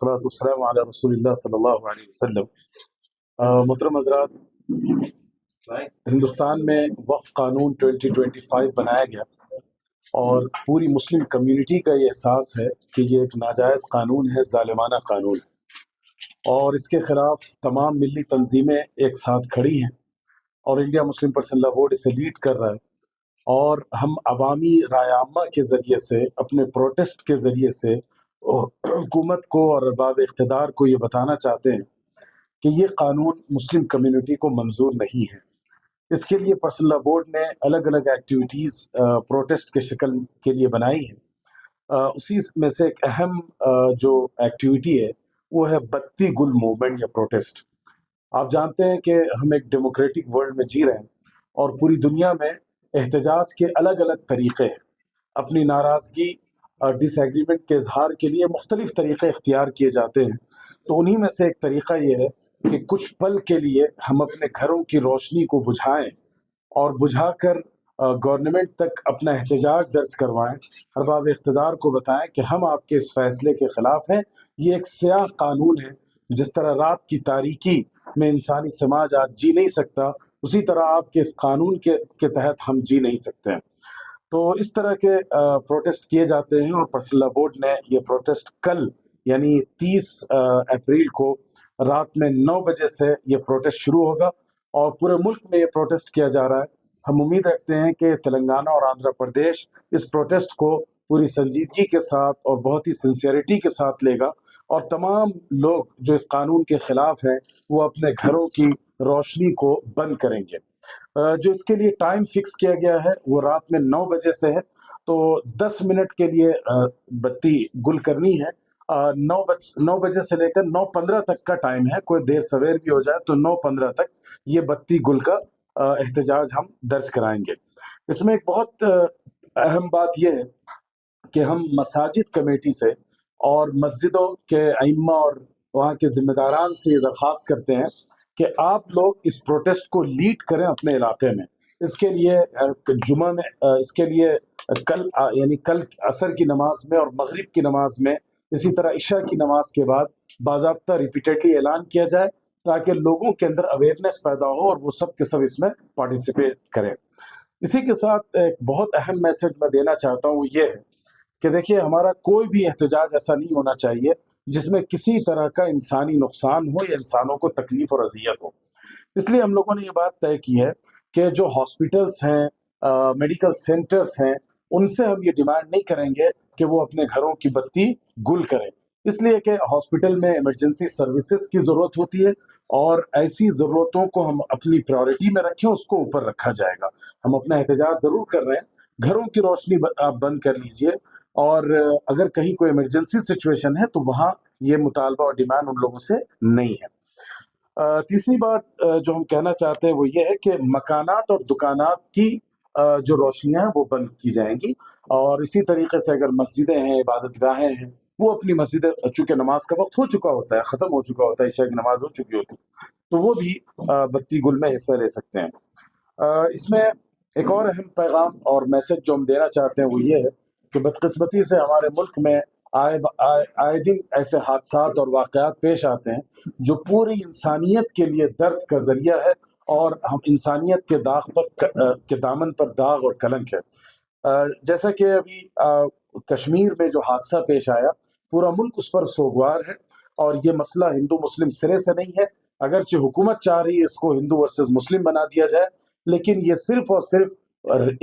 वस्सलातु वस्सलामु अला रसूलिल्लाह सल्लल्लाहु अलैहि वसल्लम। मोहतरम हज़रात, हिंदुस्तान में वक्फ कानून 2025 बनाया गया और पूरी मुस्लिम कम्युनिटी का ये एहसास है कि ये एक नाजायज़ कानून है, ज़ालिमाना कानून है और इसके ख़िलाफ़ तमाम मिली तंजीमें एक साथ खड़ी हैं और India Muslim personal law board इसे लीड कर रहा है। और हम अवामी राय आम्मा के ज़रिए से, अपने प्रोटेस्ट के ज़रिए से हुकूमत को और अरबाब इक़्तिदार को ये बताना चाहते हैं कि ये कानून मुस्लिम कम्युनिटी को मंजूर नहीं है। इसके लिए पर्सनल लॉ बोर्ड ने अलग अलग एक्टिविटीज़ प्रोटेस्ट के शक्ल के लिए बनाई है। उसी में से एक अहम जो एक्टिविटी है वो है बत्ती गुल मूवमेंट या प्रोटेस्ट। आप जानते हैं कि हम एक डेमोक्रेटिक वर्ल्ड में जी रहे हैं और पूरी दुनिया में एहतजाज के अलग अलग तरीक़े हैं। अपनी नाराज़गी डिसएग्रीमेंट के इजहार के लिए मुख्तलिफ तरीक़े इख्तियार किए जाते हैं। तो उन्हीं में से एक तरीक़ा ये है कि कुछ पल के लिए हम अपने घरों की रोशनी को बुझाएं और बुझाकर गवर्नमेंट तक अपना एहतजाज दर्ज करवाएं, अरबाब इक़्तिदार को बताएं कि हम आपके इस फैसले के ख़िलाफ़ हैं। ये एक स्याह कानून है। जिस तरह रात की तारीकी में इंसानी समाज आज जी नहीं सकता, उसी तरह आपके इस कानून के तहत हम जी नहीं सकते हैं। तो इस तरह के प्रोटेस्ट किए जाते हैं और पर्सनल लॉ बोर्ड ने ये प्रोटेस्ट कल यानी 30 अप्रैल को रात में 9 बजे से ये प्रोटेस्ट शुरू होगा और पूरे मुल्क में ये प्रोटेस्ट किया जा रहा है। हम उम्मीद रखते हैं कि तेलंगाना और आंध्र प्रदेश इस प्रोटेस्ट को पूरी संजीदगी के साथ और बहुत ही सिंसियरिटी के साथ लेगा और तमाम लोग जो इस कानून के ख़िलाफ़ हैं वो अपने घरों की रोशनी को बंद करेंगे। जो इसके लिए टाइम फिक्स किया गया है वो रात में 9 बजे से है। तो 10 मिनट के लिए बत्ती गुल करनी है। 9 बजे से लेकर 9:15 तक का टाइम है। कोई देर सवेर भी हो जाए तो 9:15 तक ये बत्ती गुल का एहतजाज हम दर्ज कराएंगे। इसमें एक बहुत अहम बात यह है कि हम मसाजिद कमेटी से और मस्जिदों के अइम्मा और वहाँ के ज़िम्मेदारान से ये दरख्वास्त करते हैं कि आप लोग इस प्रोटेस्ट को लीड करें अपने इलाके में। इसके लिए जुमा में इसके लिए कल असर की नमाज में और मगरिब की नमाज में, इसी तरह इशा की नमाज के बाद बाज़ाब्ता रिपीटेडली ऐलान किया जाए ताकि लोगों के अंदर अवेयरनेस पैदा हो और वो सब के सब इसमें पार्टिसिपेट करें। इसी के साथ एक बहुत अहम मैसेज मैं देना चाहता हूँ, ये है कि देखिए, हमारा कोई भी एहतजाज ऐसा नहीं होना चाहिए जिसमें किसी तरह का इंसानी नुकसान हो या इंसानों को तकलीफ और अजियत हो। इसलिए हम लोगों ने ये बात तय की है कि जो हॉस्पिटल्स हैं, मेडिकल सेंटर्स हैं, उनसे हम ये डिमांड नहीं करेंगे कि वो अपने घरों की बत्ती गुल करें, इसलिए कि हॉस्पिटल में इमरजेंसी सर्विसेज की ज़रूरत होती है और ऐसी ज़रूरतों को हम अपनी प्रायोरिटी में रखें, उसको ऊपर रखा जाएगा। हम अपना एहतजाज ज़रूर कर रहे हैं, घरों की रोशनी आप बंद कर लीजिए और अगर कहीं कोई इमरजेंसी सिचुएशन है तो वहाँ ये मुतालबा और डिमांड उन लोगों से नहीं है। तीसरी बात जो हम कहना चाहते हैं वो ये है कि मकानात और दुकानात की जो रोशनियाँ हैं वो बंद की जाएंगी और इसी तरीके से अगर मस्जिदें हैं, इबादतगाहें हैं, वो अपनी मस्जिदें, चूँकि नमाज का वक्त हो चुका होता है, ख़त्म हो चुका होता है, इशा की नमाज हो चुकी होती है, तो वो भी बत्ती गुल में हिस्सा ले सकते हैं। इसमें एक और अहम पैगाम और मैसेज जो हम देना चाहते हैं वो ये है कि बदकिस्मती से हमारे मुल्क में आए दिन ऐसे हादसात और वाक़यात पेश आते हैं जो पूरी इंसानियत के लिए दर्द का ज़रिया है और हम इंसानियत के के दामन पर दाग और कलंक है। जैसा कि अभी कश्मीर में जो हादसा पेश आया, पूरा मुल्क उस पर सोगवार है और ये मसला हिंदू मुस्लिम सिरे से नहीं है। अगरचे हुकूमत चाह रही है इसको हिंदू वर्सेस मुस्लिम बना दिया जाए, लेकिन ये सिर्फ और सिर्फ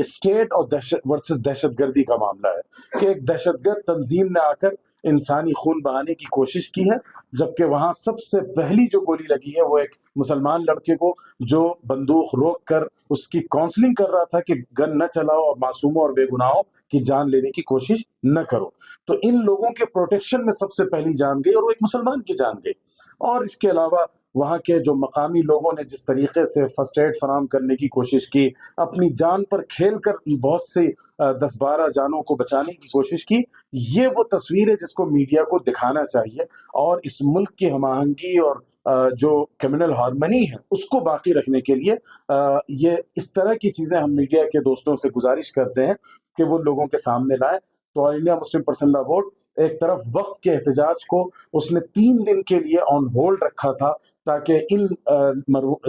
स्टेट और वर्सेस दहशतगर्दी का मामला है कि एक दहशतगर्द तंजीम ने आकर इंसानी खून बहाने की कोशिश की है, जबकि वहाँ सबसे पहली जो गोली लगी है वो एक मुसलमान लड़के को, जो बंदूक रोक कर उसकी काउंसलिंग कर रहा था कि गन न चलाओ और मासूमों और बेगुनाहों की जान लेने की कोशिश न करो। तो इन लोगों के प्रोटेक्शन में सबसे पहली जान गई और वो एक मुसलमान की जान गई। और इसके अलावा वहाँ के जो मकामी लोगों ने जिस तरीके से फर्स्ट एड फराहम करने की कोशिश की, अपनी जान पर खेल कर बहुत से 10-12 जानों को बचाने की कोशिश की, ये वो तस्वीर है जिसको मीडिया को दिखाना चाहिए और इस मुल्क की हम आहंगी और जो कम्युनल हार्मनी है उसको बाकी रखने के लिए ये इस तरह की चीज़ें हम मीडिया के दोस्तों से गुजारिश करते हैं कि वो लोगों के सामने लाए। तो all India Muslim personal law board ایک طرف وقف کے احتجاج کو اس نے 3 دن کے لیے آن ہولڈ رکھا تھا تاکہ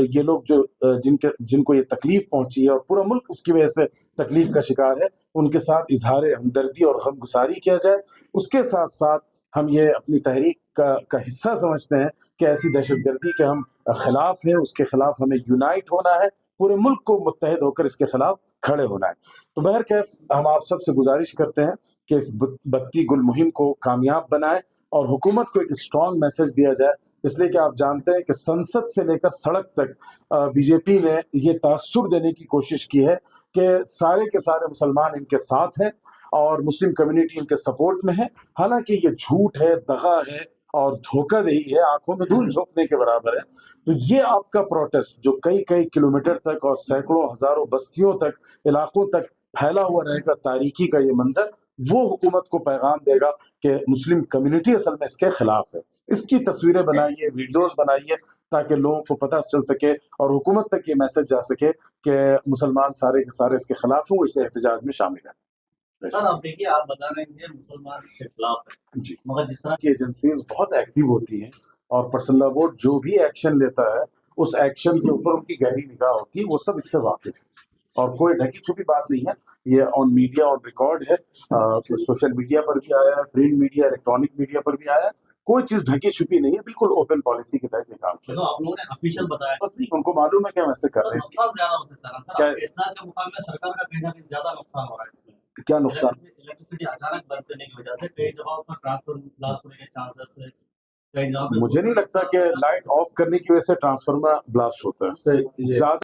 یہ لوگ جو جن کو یہ تکلیف پہنچی ہے اور پورا ملک اس کی وجہ سے تکلیف کا شکار ہے، ان کے ساتھ اظہار ہمدردی اور غم گساری کیا جائے۔ اس کے ساتھ ساتھ ہم یہ اپنی تحریک کا حصہ سمجھتے ہیں کہ ایسی دہشت گردی کے ہم خلاف ہیں، اس کے خلاف ہمیں یونائٹ ہونا ہے، پورے ملک کو متحد ہو کر اس کے خلاف کھڑے ہونا ہے۔ تو بہرکیف ہم آپ سب سے گزارش کرتے ہیں کہ اس بتی گل مہم کو کامیاب بنائیں اور حکومت کو ایک اسٹرانگ میسج دیا جائے، اس لیے کہ آپ جانتے ہیں کہ سنسد سے لے کر سڑک تک بی جے پی نے یہ تاثر دینے کی کوشش کی ہے کہ سارے کے سارے مسلمان ان کے ساتھ ہیں اور مسلم کمیونٹی ان کے سپورٹ میں ہے، حالانکہ یہ جھوٹ ہے، دغا ہے اور دھوکہ دہی ہے، آنکھوں میں دھول جھونکنے کے برابر ہے۔ تو یہ آپ کا پروٹیسٹ جو کئی کلومیٹر تک اور سینکڑوں ہزاروں بستیوں تک، علاقوں تک پھیلا ہوا رہے گا، تاریکی کا یہ منظر، وہ حکومت کو پیغام دے گا کہ مسلم کمیونٹی اصل میں اس کے خلاف ہے۔ اس کی تصویریں بنائیے، ویڈیوز بنائیے تاکہ لوگوں کو پتہ چل سکے اور حکومت تک یہ میسج جا سکے کہ مسلمان سارے کے سارے اس کے خلاف ہیں، وہ اس احتجاج میں شامل ہیں۔ سر اب دیکھیے، آپ بتا رہے ہیں کہ مسلمان اس کے خلاف ہے، جی، مگر جس طرح کی ایجنسیز بہت ایکٹیو ہوتی ہیں اور پرسنل لا بورڈ جو بھی ایکشن لیتا ہے اس ایکشن کے اوپر ان کی گہری نگاہ ہوتی ہے، وہ سب اس سے واقف ہے اور کوئی ڈھکی چھپی بات نہیں ہے۔ یہ آن میڈیا آن ریکارڈ ہے، سوشل میڈیا پر بھی آیا ہے، پرنٹ میڈیا، الیکٹرانک میڈیا پر بھی آیا ہے، کوئی چیز ڈھکی چھپی نہیں ہے، بالکل اوپن پالیسی کے تحت یہ کام کیا۔ آپ لوگوں نے افیشل بتایا، ان کو معلوم ہے کہ ہم ایسے کر رہے ہیں۔ نقصان زیادہ ہو سکتا ہے سر، احتجاج کے مقابلے سرکار کا کہیں نہ کہیں زیادہ نقصان ہو رہا ہے اس میں۔ کیا نقصان؟ الیکٹریسٹی اچانک بند کرنے کی وجہ سے کئی جگہوں پر ٹرانسفارمر بلاسٹ ہونے کے چانسز ہے، کئی جگہوں پہ مجھے نہیں لگتا کہ لائٹ آف کرنے کی وجہ سے ٹرانسفارمر بلاسٹ ہوتا ہے، زیادہ